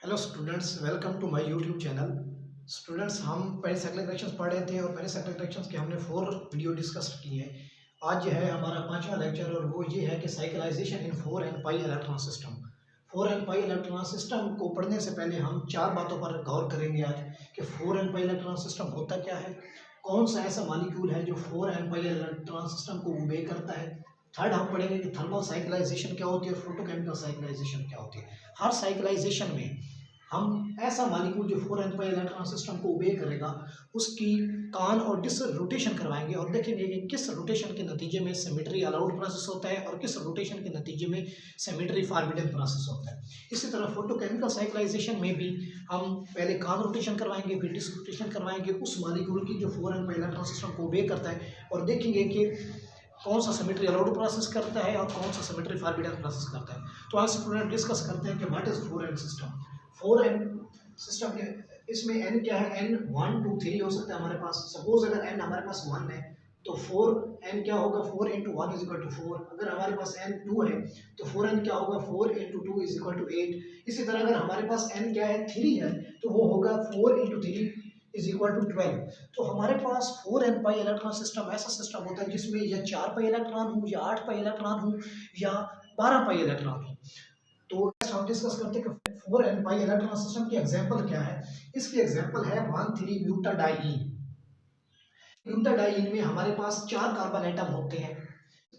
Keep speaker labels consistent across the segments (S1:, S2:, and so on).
S1: Hello students, welcome to my YouTube channel. Students, हम pericyclic reactions पढ़ रहे थे और पेरिसाइक्लिक रिएक्शंस के हमने 4 वीडियो डिस्कस की है। आज जो है हमारा 5वां लेक्चर और वो ये है कि cyclisation in 4 and pi electron system. 4 and pi electron system को पढ़ने से पहले हम 4 बातों पर गौर करेंगे आज कि 4 एंड पाई इलेक्ट्रॉन सिस्टम होता क्या है, कौन सा ऐसा मॉलिक्यूल है जो 4 एंड पाई इलेक्ट्रॉन सिस्टम को ओबे करता है। थर्ड, हम पढ़ेंगे कि थर्मल साइक्लाइजेशन क्या होती है और फोटोकेमिकल साइक्लाइजेशन क्या होती है। हर साइक्लाइजेशन में हम ऐसा मॉलिक्यूल जो 4 एन पाई इलेक्ट्रॉन सिस्टम को ओबे करेगा उसकी कान और डिस रोटेशन करवाएंगे और देखेंगे कि किस रोटेशन के नतीजे में सिमेट्री अलाउड प्रोसेस होता है और किस रोटेशन के नतीजे में सिमेट्री फॉरबिडन प्रोसेस होता है। इसी तरह फोटोकेमिकल साइक्लाइजेशन में भी हम पहले कान रोटेशन करवाएंगे, फिर डिस रोटेशन करवाएंगे उस मॉलिक्यूल की जो 4 एन पाई इलेक्ट्रॉन सिस्टम को ओबे करता है और देखेंगे कि कौन सा सिमेट्री अलाउड प्रोसेस करता है और कौन सा सिमेट्री फॉरबिडन प्रोसेस करता है। तो आज स्टूडेंट डिस्कस करते हैं कि what is 4 n system. 4 n system के इसमें एन क्या है, एन 1 2 3 हो सकता है हमारे पास। सपोज अगर एन हमारे पास 1 है तो 4 एन क्या होगा, 4 इंटू 1 इज इक्वल टू 4। अगर हमारे पास एन 2 है तो 4 एन क्या होगा, 4 इंटू 2 इज इक्वल टू 8। इसी तरह अगर हमारे पास एन क्या है, 3 है तो वो होगा 4 इंटू 3 इज इक्वल टू 12। तो हमारे पास 4 एन पाई इलेक्ट्रॉन सिस्टम ऐसा सिस्टम होता है जिसमें या 4 पाई इलेक्ट्रॉन हो या 8 पाई इलेक्ट्रॉन हो या 12 पाई इलेक्ट्रॉन हो। तो हम डिस्कस करते हैं कि 4 एन पाई इलेक्ट्रॉन सिस्टम की एग्जांपल क्या है। इसकी एग्जांपल है 1,3 ब्यूटाडाइईन। ब्यूटाडाइईन में हमारे पास 4 कार्बन एटम होते हैं।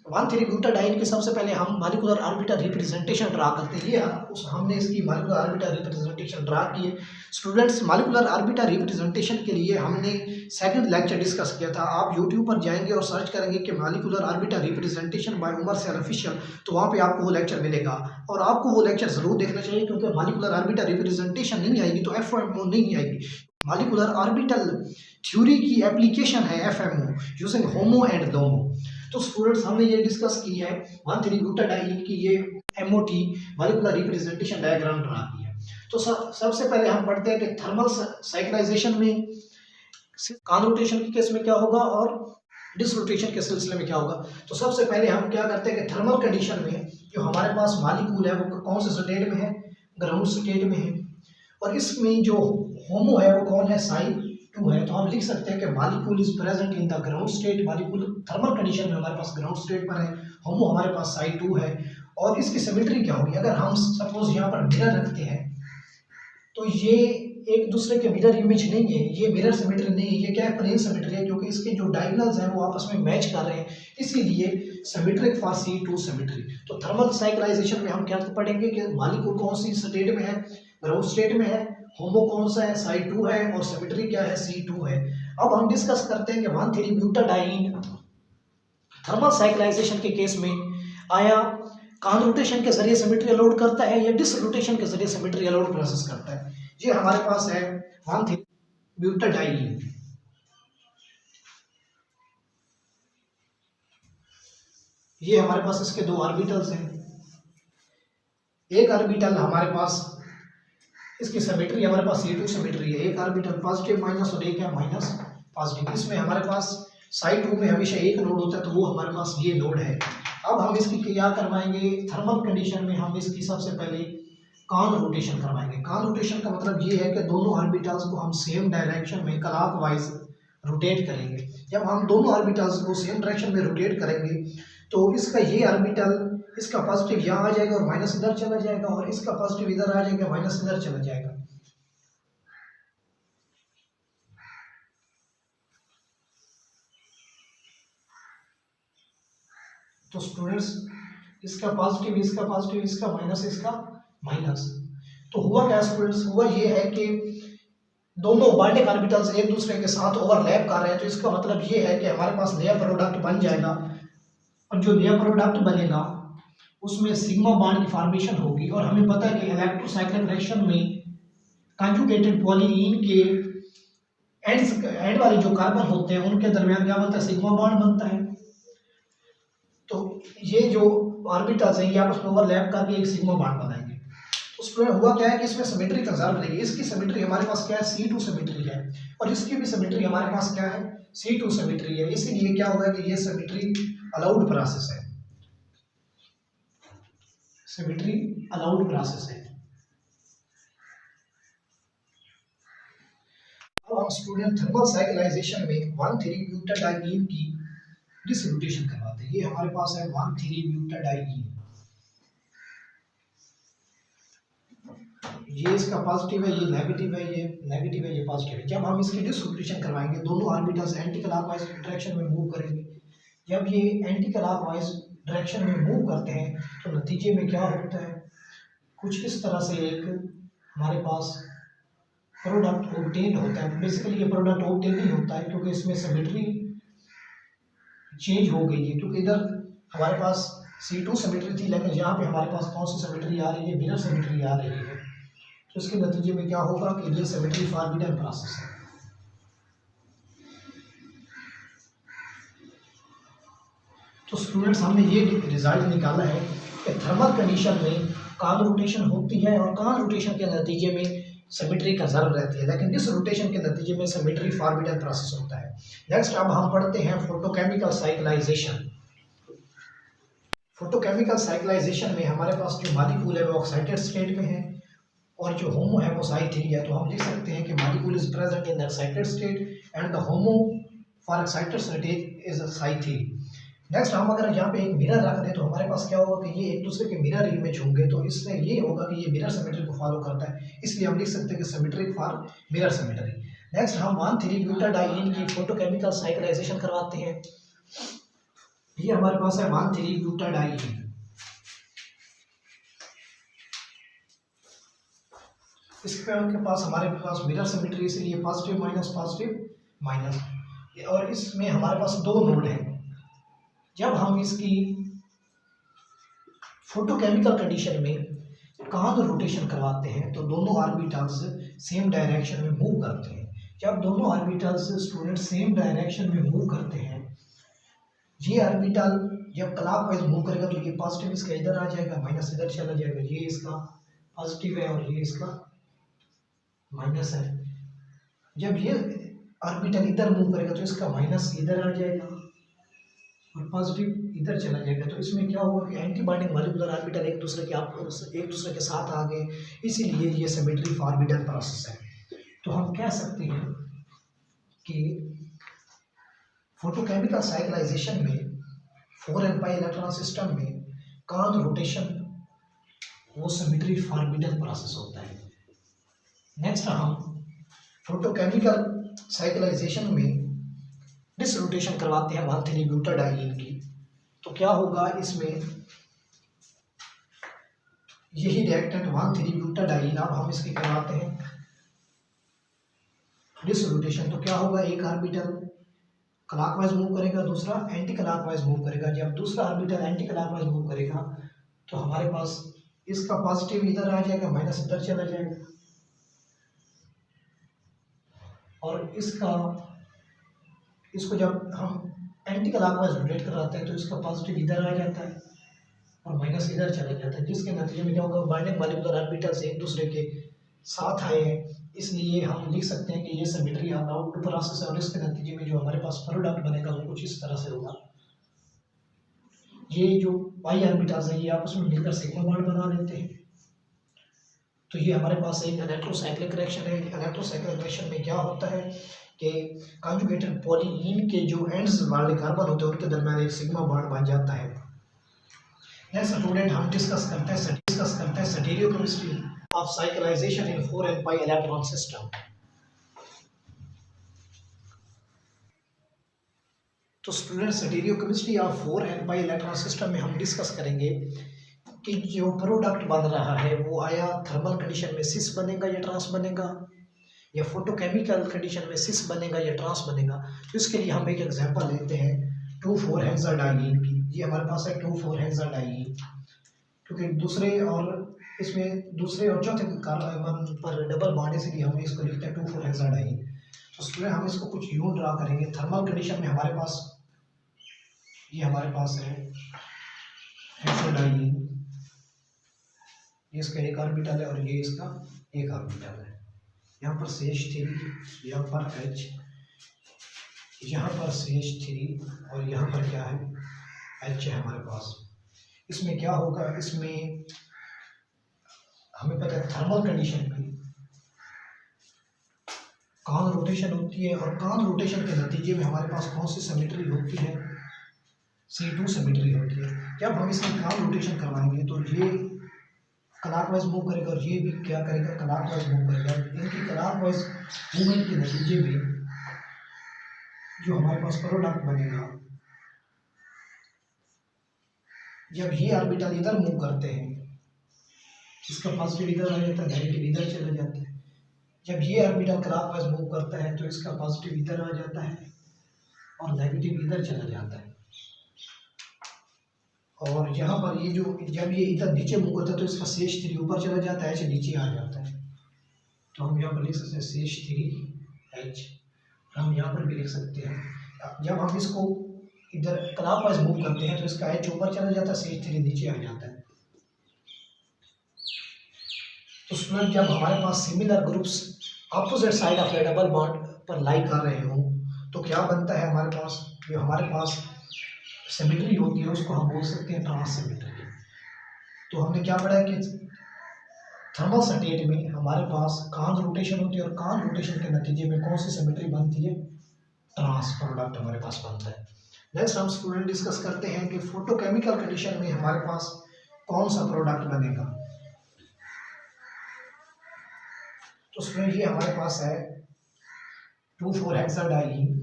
S1: 1,3 ब्यूटाडाइईन के सबसे पहले हम मॉलिक्यूलर ऑर्बिटल रिप्रेजेंटेशन ड्रा करते हैं। ये उस हमने इसकी मॉलिक्यूलर ऑर्बिटल रिप्रेजेंटेशन ड्रा की है। स्टूडेंट्स, मॉलिक्यूलर ऑर्बिटल रिप्रेजेंटेशन के लिए हमने सेकंड लेक्चर डिस्कस किया था। आप यूट्यूब पर जाएंगे और सर्च करेंगे कि मॉलिक्यूलर ऑर्बिटल रिप्रेजेंटेशन बाय उमर सैल ऑफिशियल, तो वहाँ पे आपको वो लेक्चर मिलेगा और आपको वो लेक्चर जरूर देखना चाहिए क्योंकि मॉलिक्यूलर ऑर्बिटल रिप्रेजेंटेशन नहीं आएगी तो एफएमओ नहीं आएगी। मॉलिक्यूलर ऑर्बिटल थ्योरी की एप्लीकेशन है एफएमओ यूजिंग होमो एंड लोमो। तो स्टूडेंट्स, हमने ये डिस्कस की है 1,3 ब्यूटाडाइईन की ये MOT molecular representation diagram draw की है। तो सबसे पहले हम पढ़ते हैं कि थर्मल साइक्लाइजेशन में कान रोटेशन के केस में क्या होगा और डिस रोटेशन के सिलसिले में क्या होगा। तो सबसे पहले हम क्या करते हैं कि थर्मल कंडीशन में जो हमारे पास मॉलिक्यूल है वो कौन से स्टेट में है, ग्राउंड स्टेट में है और इसमें जो होमो है वो कौन है, साई 2 है। तो हम लिख सकते हैं कि molecule is present in the ground state. Molecule thermal condition में हमारे पास ग्राउंड स्टेट पर है, होमो हमारे पास साई 2 है। और इसकी सिमेट्री क्या होगी, अगर हम सपोज यहाँ पर मिरर रखते हैं तो ये एक दूसरे के मिरर इमेज नहीं है, ये मिरर सिमेट्री नहीं है, ये क्या है, प्लेन सिमेट्री है क्योंकि इसके जो डायगोनल्स हैं वो आपस में मैच कर रहे हैं, इसीलिए सिमेट्रिक फॉर C2 सिमेट्री। तो थर्मल साइक्लाइजेशन में हम क्या पढ़ेंगे कि मॉलिक्यूल कौन सी स्टेट में है, ग्राउंड स्टेट में है, होमो कौन सा है, साई 2 है और सिमेट्री क्या है, C2 है। अब हम डिस्कस करते हैं कि 1,3 ब्यूटाडाइईन थर्मल साइक्लाइजेशन के केस में आया कान रोटेशन के जरिए सिमेट्री अलाउड करता है या डिस रोटेशन के जरिए सिमेट्री अलाउड प्रोसेस करता है। ये हमारे पास है 1,3 ब्यूटाडाइईन। ये हमारे पास इसके 2 ऑर्बिटल्स हैं। एक ऑर्बिटल हमारे पास इसकी सिमेट्री हमारे पास C2 सिमेट्री है, एक ऑर्बिटल पॉजिटिव माइनस और एक है माइनस पॉजिटिव। इसमें हमारे पास साइड 2 में हमेशा एक नोड होता है तो वो हमारे पास ये नोड है। अब हम इसकी क्या करवाएंगे, थर्मल कंडीशन में हम इसकी सबसे पहले कान रोटेशन करवाएंगे। कान रोटेशन का मतलब ये है कि दोनों ऑर्बिटल्स को हम सेम डायरेक्शन में क्लॉकवाइज रोटेट करेंगे। जब हम दोनों ऑर्बिटल्स को सेम डायरेक्शन में रोटेट करेंगे तो इसका ये ऑर्बिटल, इसका पॉजिटिव यहाँ आ जाएगा और माइनस इधर चला जाएगा और इसका पॉजिटिव इधर आ जाएगा, माइनस इधर चला जाएगा। तो स्टूडेंट्स, इसका पॉजिटिव, इसका पॉजिटिव, इसका माइनस, इसका माइनस। तो हुआ क्या स्टूडेंट्स, हुआ ये है कि दोनों बॉन्डिंग ऑर्बिटल्स एक दूसरे के साथ ओवरलैप कर रहे हैं। तो इसका मतलब ये है कि हमारे पास नया प्रोडक्ट बन जाएगा और जो नया प्रोडक्ट बनेगा उसमें सिग्मा बॉन्ड की फॉर्मेशन होगी। और हमें पता है कि इलेक्ट्रोसाइक्लिक रिएक्शन में कॉन्जुगेटेड पॉलीईन के एंड वाले जो कार्बन होते हैं उनके दरमियान क्या बनता है, सिग्मा बॉन्ड बनता है। तो ये जो ऑर्बिटल्स हैं ये आपस में ओवरलैप करके एक सिग्मा बॉन्ड बनाएंगे। तो उसमें हुआ क्या है कि इसमें सिमेट्री कंजर्व रहेगी। इसकी सिमेट्री हमारे पास क्या है, C2 सिमेट्री है और इसकी भी सिमेट्री हमारे पास क्या है, C2 सिमेट्री है। इसीलिए क्या होगा कि ये सिमेट्री अलाउड प्रोसेस है, सिमेट्री अलाउड प्रोसेस है। अब हम स्टूडेंट थर्मल साइक्लाइजेशन में 1,3-ब्यूटाडाइईन की डिसरोटेशन करवाते हैं। ये हमारे पास है 1,3-ब्यूटाडाइईन, ये इसका पॉजिटिव है, ये नेगेटिव है, ये नेगेटिव है, ये पॉजिटिव है। जब हम इसकी डिसरोटेशन करवाएंगे, दोनों ऑर्बिटल्स एंटी क्लॉकवाइज डायरेक्शन में मूव करेंगे। जब ये एंटी क्लॉकवाइज डायरेक्शन में मूव करते हैं तो नतीजे में क्या होता है, कुछ इस तरह से एक हमारे पास प्रोडक्ट ऑब्टेन होता है। बेसिकली ये प्रोडक्ट ऑब्टेन नहीं होता है क्योंकि इसमें सिमेट्री चेंज हो गई है, क्योंकि इधर हमारे पास C2 सिमेट्री थी, लेकिन यहाँ पे हमारे पास कौन सी सिमेट्री आ रही है, मिरर सिमेट्री आ रही है। तो इसके नतीजे में क्या होगा कि ये सिमेट्री फॉरबिडन प्रोसेस है। तो स्टूडेंट्स, हमने ये रिजल्ट निकाला है कि थर्मल कंडीशन में कॉन रोटेशन होती है और कॉन रोटेशन के नतीजे में सिमेट्री कंजर्व रहती है, लेकिन डिस रोटेशन के नतीजे में सिमेट्री फॉरबिडन प्रोसेस होता है। नेक्स्ट अब हम पढ़ते हैं फोटोकेमिकल साइक्लाइजेशन। फोटोकेमिकल साइक्लाइजेशन में हमारे पास जो मॉलिक्यूल है वो ऑक्साइडेड स्टेट में है और जो होमो है वो Psi3 है। तो हम लिख सकते हैं कि molecule is present in the excited state and the homo for excited state is Psi3। Next हम अगर यहाँ पे एक मिरर रख दें तो हमारे पास क्या होगा कि ये एक दूसरे के मिरर इमेज होंगे, तो इससे ये होगा कि ये मिरर सिमेट्री को फॉलो करता है, इसलिए हम लिख सकते हैं कि symmetric for mirror symmetry. Next हम 1,3-ब्यूटाडाइईन की फोटोकेमिकल साइक्लाइजेशन करवाते हैं। ये हमारे पास है 1,3-ब्यूटाडाइईन। इसके पास हमारे पास मिरर सिमेट्री, इसलिए पॉजिटिव माइनस, और इसमें हमारे पास दो नोड हैं। जब हम इसकी फोटोकेमिकल कंडीशन में कॉन रोटेशन करवाते हैं तो दोनों ऑर्बिटल्स सेम डायरेक्शन में मूव करते हैं। जब दोनों ऑर्बिटल्स स्टूडेंट सेम डायरेक्शन में मूव करते हैं, ये ऑर्बिटल जब क्लॉकवाइज मूव करेगा तो ये पॉजिटिव इसका इधर आ जाएगा, माइनस इधर चला जाएगा, ये इसका पॉजिटिव है और ये इसका माइनस है। जब ये ऑर्बिटल इधर मूव करेगा तो इसका माइनस इधर आ जाएगा और पॉजिटिव इधर चला जाएगा। तो इसमें क्या होगा कि एंटी बॉन्डिंग मॉलिक्यूलर ऑर्बिटल एक दूसरे के साथ आ गए, इसीलिए ये सिमेट्री फॉरबिडन प्रोसेस है। तो हम कह सकते हैं कि फोटोकेमिकल साइक्लाइजेशन में 4n पाई इलेक्ट्रॉन सिस्टम में कॉन रोटेशन वो सिमेट्री फॉरबिडन प्रोसेस होता है। नेक्स्ट हम फोटोकेमिकल साइक्लाइजेशन में डिस रोटेशन करवाते हैं 1,3-ब्यूटाडाइईन की। तो क्या होगा, इसमें यही रिएक्टेंट 1,3-ब्यूटाडाइईन, अब हम इसकी करवाते हैं डिस रोटेशन। तो क्या होगा, एक ऑर्बिटल क्लॉकवाइज मूव करेगा, दूसरा एंटी क्लॉकवाइज मूव करेगा। जब दूसरा ऑर्बिटल एंटी क्लॉकवाइज मूव करेगा तो हमारे पास इसका पॉजिटिव इधर आ जाएगा, माइनस इधर चला जाएगा, और इसको जब हम एंटी क्लॉकवाइज रोटेट कराते हैं तो इसका पॉजिटिव इधर आ जाता है और माइनस इधर चला जाता है, जिसके नतीजे में क्या होगा, बॉन्डिंग मॉलिक्यूलर ऑर्बिटल्स एक दूसरे के साथ आए हैं, इसलिए हम लिख सकते हैं कि ये सिमेट्री आउट प्रोसेस है। और इसके नतीजे में जो हमारे पास प्रोडक्ट बनेगा वो कुछ इस तरह से होगा। ये जो पाई ऑर्बिटल्स है ये आपस में मिलकर सिग्मा बॉन्ड बना लेते हैं। तो ये हमारे पास एक इलेक्ट्रोसाइक्लिक रिएक्शन है। इलेक्ट्रोसाइक्लिक रिएक्शन में क्या होता है कि कॉन्जुगेटेड पॉलीईन के जो एंड्स वाले कार्बन होते हैं उनके दरमियान एक सिग्मा बॉन्ड बन जाता है। नेक्स्ट स्टूडेंट हम डिस्कस करते हैं stereochemistry of cyclization in 4n pi electron system. तो student stereochemistry of 4n pi electron system में हम डिस्कस करेंगे कि जो प्रोडक्ट बन रहा है वो आया थर्मल कंडीशन में सिस बनेगा या ट्रांस बनेगा, या फोटोकेमिकल कंडीशन में सिस बनेगा या ट्रांस बनेगा। तो इसके लिए हम एक एग्जांपल लेते हैं 2,4-हेक्साडाइईन की। ये हमारे पास है 2,4-हेक्साडाइईन, क्योंकि दूसरे और चौथे कार्बन पर डबल बॉन्ड, इसलिए हम इसको लिखते हैं 2,4-हेक्साडाइईन। तो स्टूडेंट हम इसको कुछ यूं ड्रा करेंगे। थर्मल कंडीशन में हमारे पास है हेक्साडाइईन, ये इसका एक ऑर्बिटल है और ये इसका एक ऑर्बिटल है। यहाँ पर CH3, यहाँ पर H, यहाँ पर CH3 और यहाँ पर क्या है, H है हमारे पास। इसमें क्या होगा, इसमें हमें पता है थर्मल कंडीशन में कान रोटेशन होती है, और कान रोटेशन के नतीजे में हमारे पास कौन सी सिमेट्री होती है, C2 सिमेट्री होती है। जब हम इसकी कान रोटेशन करवाएंगे तो ये क्लॉकवाइज मूव करेगा और ये भी क्या करेगा, क्लॉकवाइज मूव करेगा। इनकी क्लॉकवाइज मूवमेंट के नतीजे में जो हमारे पास प्रोडक्ट बनेगा, जब ये ऑर्बिटल इधर मूव करते हैं, इसका पॉजिटिव इधर आ जाता है, नेगेटिव इधर चला जाता है। जब ये ऑर्बिटल क्लॉकवाइज मूव करता है तो इसका पॉजिटिव इधर आ जाता है और नेगेटिव इधर चला जाता है। और यहाँ पर ये जो जब ये इधर नीचे मूव करता है तो इसका CH3 ऊपर चला जाता है, H नीचे आ जाता है। तो हम यहाँ पर लिख सकते हैं CH3H, हम यहाँ पर भी लिख सकते हैं। जब हम इसको इधर क्लॉकवाइज मूव करते हैं तो इसका H ऊपर चला जाता है, CH3 नीचे आ जाता है। तो स्टूडेंट, जब हमारे पास similar groups opposite side of a double bond पर लाई कर रहे हो तो क्या बनता है हमारे पास, जो हमारे पास सिमेट्री होती है उसको हम बोल सकते हैं ट्रांस सिमेट्री। तो हमने क्या पढ़ा है कि थर्मल स्टेट में हमारे पास कान रोटेशन होती है, और कान रोटेशन के नतीजे में कौन सी सिमेट्री बनती है, ट्रांस प्रोडक्ट हमारे पास बनता है। नेक्स्ट हम स्टूडेंट डिस्कस करते हैं कि फोटोकेमिकल कंडीशन में हमारे पास कौन सा प्रोडक्ट बनेगा। तो स्टूडेंट, ये हमारे पास है 2,4-हेक्साडाइईन,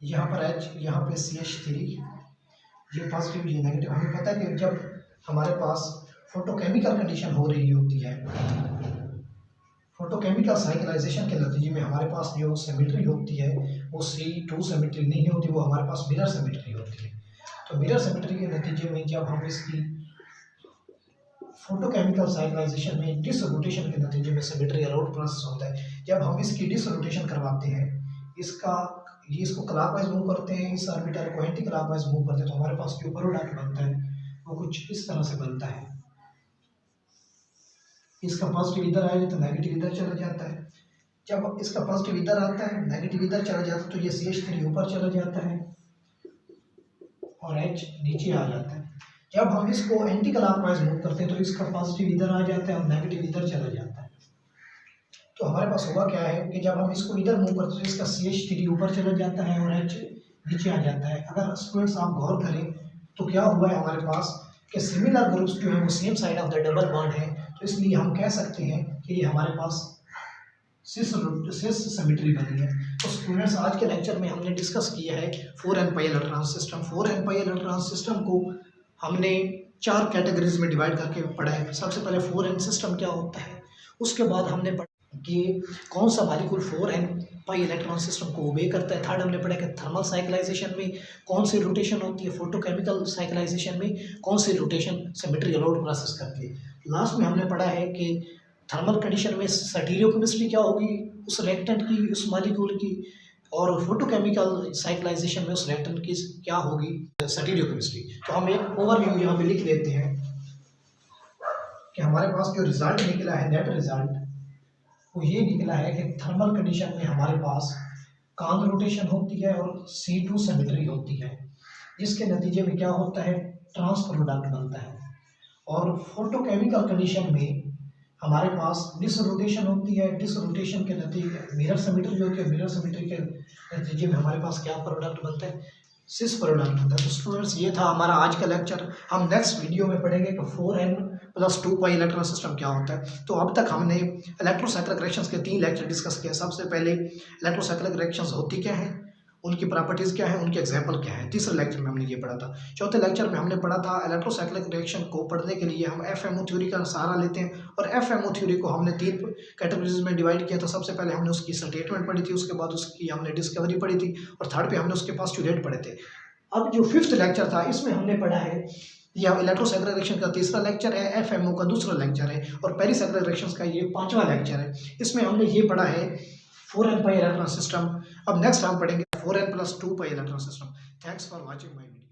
S1: यहाँ पर H, यहाँ पे CH3, ये पॉजिटिव ये नेगेटिव। हमें पता है कि जब हमारे पास फोटोकेमिकल कंडीशन हो रही होती है, फोटोकेमिकल साइक्लाइजेशन के नतीजे में हमारे पास जो सिमेट्री होती है वो C2 सिमेट्री नहीं होती, वो हमारे पास मिरर सिमेट्री होती है। तो मिरर सिमेट्री के नतीजे में जब हम इसकी फोटोकेमिकल साइक्लाइजेशन में डिसरोटेशन के नतीजे में सिमेट्री अलाउड प्रोसेस होता है। जब हम इसकी डिसरोटेशन करवाते हैं, इसको क्लॉकवाइज मूव करते हैं, इस ऑर्बिटल को एंटी क्लॉकवाइज मूव करते हैं, तो हमारे पास जो प्रोडक्ट बनता है वो कुछ इस तरह से बनता है। इसका पॉजिटिव इधर आएगा तो नेगेटिव इधर चला जाता है। जब इसका पॉजिटिव इधर आता है, नेगेटिव इधर चला जाता है, तो ये CH3 ऊपर चला जाता है और H नीचे आ जाता है। जब हम इसको एंटी क्लॉकवाइज मूव करते हैं तो इसका पॉजिटिव इधर आ जाता है और नेगेटिव इधर चला जाता है। तो हमारे पास होगा क्या है कि जब हम इसको इधर मूव करते हैं तो इसका CH3 ऊपर चला जाता है और H नीचे आ जाता है। अगर स्टूडेंट्स आप गौर करें तो क्या हुआ है हमारे पास कि सिमिलर ग्रुप्स जो है वो same side of the double bond है, तो इसलिए हम कह सकते हैं कि ये हमारे पास सिस सिमेट्री बनी है। तो स्टूडेंट्स, आज के लेक्चर में हमने डिस्कस किया है 4n-pi electron system. 4n-pi electron system को हमने 4 कैटेगरीज में डिवाइड करके पढ़ा है। सबसे पहले 4n सिस्टम क्या होता है, उसके बाद हमने पढ़ा कि कौन सा मॉलिक्यूल 4n-pi इलेक्ट्रॉन सिस्टम को ओबे करता है। थर्ड हमने पढ़ा कि थर्मल साइक्लाइजेशन में कौन सी रोटेशन होती है, फोटोकेमिकल साइक्लाइजेशन में कौन सी रोटेशन सिमेट्री अलाउड प्रोसेस करती है। लास्ट में हमने पढ़ा है कि थर्मल कंडीशन में स्टीरियोकेमिस्ट्री क्या होगी उस रिएक्टेंट की, उस मॉलिक्यूल की, और फोटोकेमिकल साइक्लाइजेशन में उस रिएक्टेंट की क्या होगी, स्टीरियोकेमिस्ट्री। तो हम एक ओवरव्यू यहाँ पे लिख लेते हैं कि हमारे पास जो रिजल्ट निकला है, नेट रिजल्ट, वो ये निकला है कि थर्मल कंडीशन में हमारे पास कान रोटेशन होती है और C2 सिमेट्री होती है, जिसके नतीजे में क्या होता है, ट्रांस प्रोडक्ट बनता है। और फोटोकेमिकल कंडीशन में हमारे पास डिसरोटेशन होती है, डिसरोटेशन के नतीजे मिरर सिमेट्री होती है, मिरर सिमेट्री के नतीजे में हमारे पास क्या प्रोडक्ट बनता है, सिस प्रोडक्ट बनता है। तो स्टूडेंट्स, ये था हमारा आज का लेक्चर। हम नेक्स्ट वीडियो में पढ़ेंगे कि 4n+2 इलेक्ट्रॉन सिस्टम क्या होता है। तो अब तक हमने इलेक्ट्रोसाइक्लिक रिएक्शंस के 3 लेक्चर डिस्कस किए। सबसे पहले इलेक्ट्रोसाइक्लिक रिएक्शंस होती क्या हैं, उनकी प्रॉपर्टीज़ क्या हैं, उनके एग्जाम्पल क्या हैं। तीसरे लेक्चर में हमने ये पढ़ा था। चौथे लेक्चर में हमने पढ़ा था इलेक्ट्रोसाइक्लिक रिएक्शन को पढ़ने के लिए हम FMO थ्योरी का सहारा लेते हैं, और FMO थ्योरी को हमने 3 कैटेगरीज में डिवाइड किया था। सबसे पहले हमने उसकी स्टेटमेंट पढ़ी थी, उसके बाद उसकी हमने डिस्कवरी पढ़ी थी, और थर्ड पे हमने उसके पोस्टुलेट पढ़े थे। अब जो 5th लेक्चर था, इसमें हमने पढ़ा है, यह इलेक्ट्रोसाइक्लिक रिएक्शन का तीसरा लेक्चर है, FMO का दूसरा लेक्चर है, और पेरिसाइक्लिक रिएक्शंस का ये 5वां लेक्चर है। इसमें हमने ये पढ़ा है 4n-pi इलेक्ट्रॉन सिस्टम। अब नेक्स्ट हम पढ़ेंगे 4n+2 pi electron system. Thanks for watching my video.